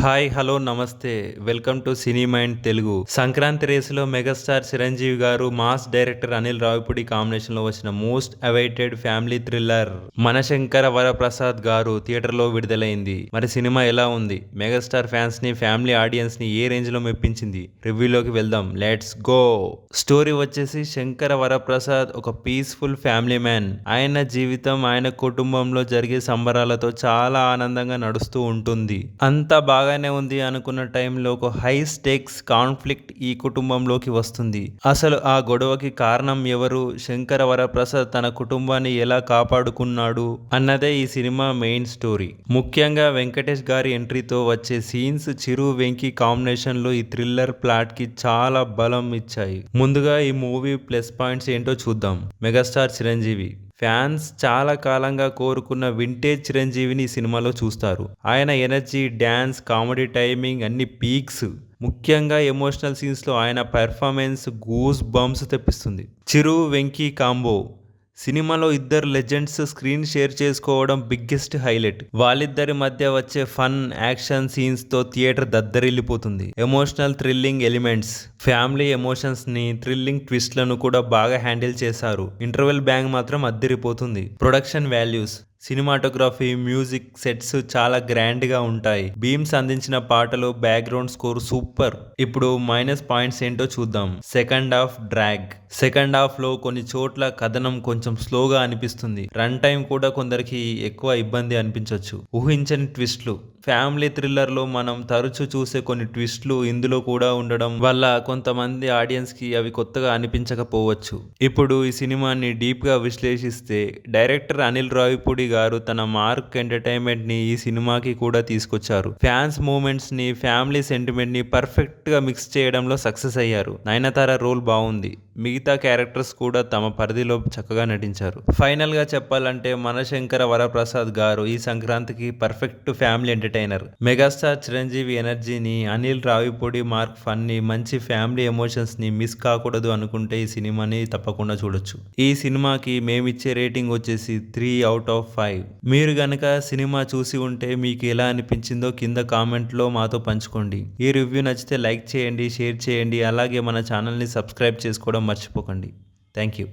Hi hello నమస్తే welcome to cine mind Telugu. Sankranti రేసులో megastar Chiranjeevi గారు mass director Anil Ravipudi combination లో వచ్చిన most awaited family thriller Manashankara Varaprasad గారు థియేటర్ లో విడుదలైంది. మరి సినిమా ఎలా ఉంది, మెగాస్టార్ ఫ్యాన్స్ ని ఫ్యామిలీ ఆడియన్స్ ని ఏ రేంజ్ లో మెప్పించింది, రివ్యూలోకి వెళ్దాం. Let's go. స్టోరీ వచ్చేసి శంకర వరప్రసాద్ ఒక పీస్ఫుల్ ఫ్యామిలీ మ్యాన్. ఆయన జీవితం ఆయన కుటుంబంలో జరిగే సంబరాలతో చాలా ఆనందంగా నడుస్తూ ఉంటుంది. అంతా బాగానే ఉంది అనుకున్న టైంలో ఒక హై స్టేక్స్ కాన్ఫ్లిక్ట్ ఈ కుటుంబంలోకి వస్తుంది. అసలు ఆ గొడవకి కారణం ఎవరు, శంకర వరప్రసాద్ తన కుటుంబాన్ని ఎలా కాపాడుకున్నాడు అన్నదే ఈ సినిమా మెయిన్ స్టోరీ. ముఖ్యంగా వెంకటేష్ గారి ఎంట్రీతో వచ్చే సీన్స్, చిరు వెంకీ కాంబినేషన్ లో ఈ థ్రిల్లర్ ప్లాట్ కి చాలా బలం ఇచ్చాయి. ముందుగా ఈ మూవీ ప్లస్ పాయింట్స్ ఏంటో చూద్దాం. మెగాస్టార్ చిరంజీవి ఫ్యాన్స్ చాలా కాలంగా కోరుకున్న వింటేజ్ చిరంజీవిని ఈ సినిమాలో చూస్తారు. ఆయన ఎనర్జీ, డ్యాన్స్, కామెడీ టైమింగ్ అన్ని పీక్స్. ముఖ్యంగా ఎమోషనల్ సీన్స్ లో ఆయన పెర్ఫార్మెన్స్ గూస్ బంప్స్ తెప్పిస్తుంది. చిరు వెంకీ కాంబో సినిమాలో ఇద్దరు లెజెండ్స్ స్క్రీన్ షేర్ చేసుకోవడం బిగ్గెస్ట్ హైలైట్. వాళ్ళిద్దరి మధ్య వచ్చే ఫన్, యాక్షన్ సీన్స్ తో థియేటర్ దద్దరిల్లిపోతుంది. Emotional thrilling elements, family emotions ని, థ్రిల్లింగ్ ట్విస్ట్లను కూడా బాగా హ్యాండిల్ చేశారు. ఇంటర్వెల్ బ్యాంగ్ మాత్రం అద్దరిపోతుంది. Production values, cinematography, music, sets చాలా గ్రాండ్ గా ఉంటాయి. బీమ్స్ అందించిన పాటలు, బ్యాక్గ్రౌండ్ స్కోర్ సూపర్. ఇప్పుడు మైనస్ పాయింట్స్ ఏంటో చూద్దాం. Second half drag. Second half లో కొన్ని చోట్ల కథనం కొంచెం స్లోగా అనిపిస్తుంది. రన్ టైం కూడా కొందరికి ఎక్కువ ఇబ్బంది అనిపించవచ్చు. ఊహించని ట్విస్ట్లు, ఫ్యామిలీ థ్రిల్లర్ లో మనం తరచూ చూసే కొన్ని ట్విస్ట్లు ఇందులో కూడా ఉండడం వల్ల కొంతమంది ఆడియన్స్ కి అవి కొత్తగా అనిపించకపోవచ్చు. ఇప్పుడు ఈ సినిమాని డీప్ గా విశ్లేషిస్తే, డైరెక్టర్ అనిల్ రావిపూడి గారు తన మార్క్ ఎంటర్టైన్మెంట్ ని ఈ సినిమాకి కూడా తీసుకొచ్చారు. ఫ్యాన్స్ మూమెంట్స్ ని, ఫ్యామిలీ సెంటిమెంట్ ని పర్ఫెక్ట్ గా మిక్స్ చేయడంలో సక్సెస్ అయ్యారు. నయనతార రోల్ బాగుంది. మిగతా క్యారెక్టర్స్ కూడా తమ పరిధిలో చక్కగా నటించారు. ఫైనల్ గా చెప్పాలంటే మనశంకర వరప్రసాద్ గారు ఈ సంక్రాంతికి perfect family entertainer. Megastar Chiranjeevi ఎనర్జీని, అనిల్ రావిపూడి మార్క్ ఫన్ ని, మంచి ఫ్యామిలీ ఎమోషన్స్ ని మిస్ కాకూడదు అనుకుంటే ఈ సినిమాని తప్పకుండా చూడొచ్చు. ఈ సినిమాకి మేమిచ్చే రేటింగ్ వచ్చేసి 3/5. మీరు గనక సినిమా చూసి ఉంటే మీకు ఎలా అనిపించిందో కింద కామెంట్ లో మాతో పంచుకోండి. ఈ రివ్యూ నచ్చితే లైక్ చేయండి, షేర్ చేయండి, అలాగే మన ఛానల్ ని సబ్స్క్రైబ్ చేసుకోవడం మర్చిపోకండి. Thank you.